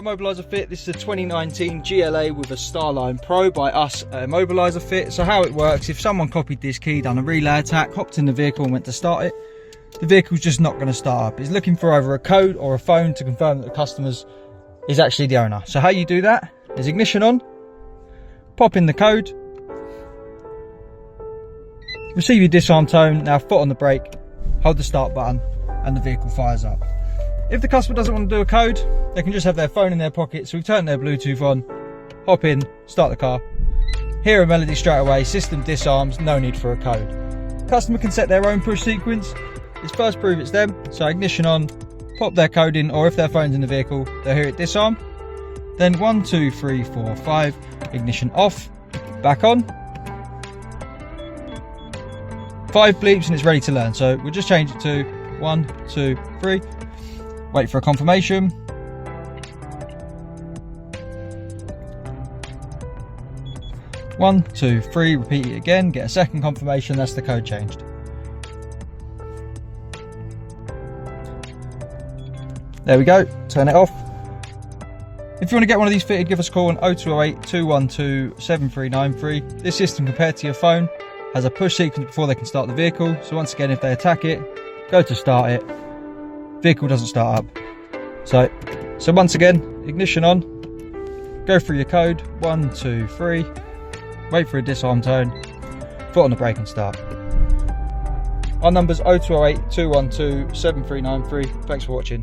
Immobiliser Fit. This is a 2019 GLA with a Starline Pro by us at Immobiliser Fit. So how it works, if someone copied this key, done a relay attack, hopped in the vehicle and went to start it, the vehicle's just not going to start up. It's looking for either a code or a phone to confirm that the customer's is actually the owner. So how you do that is ignition on, pop in the code, receive your disarm tone, now foot on the brake, hold the start button and the vehicle fires up. If the customer doesn't want to do a code, they can just have their phone in their pocket. So we've turned their Bluetooth on, hop in, start the car, hear a melody straight away, system disarms, no need for a code. The customer can set their own push sequence. It's first prove it's them, so ignition on, pop their code in, or if their phone's in the vehicle, they'll hear it disarm. Then 1, 2, 3, 4, 5, ignition off, back on. 5 bleeps and it's ready to learn. So we'll just change it to 1, 2, 3. Wait for a confirmation. One, 2, 3, repeat it again, get a second confirmation, that's the code changed. There we go, turn it off. If you want to get one of these fitted, give us a call on 0208 212 7393. This system, compared to your phone, has a push sequence before they can start the vehicle. So once again, if they attack it, go to start it, vehicle doesn't start up. So once again, ignition on, go through your code, 1, 2, 3, wait for a disarm tone, foot on the brake and start. Our number's 0208 212 7393. Thanks for watching.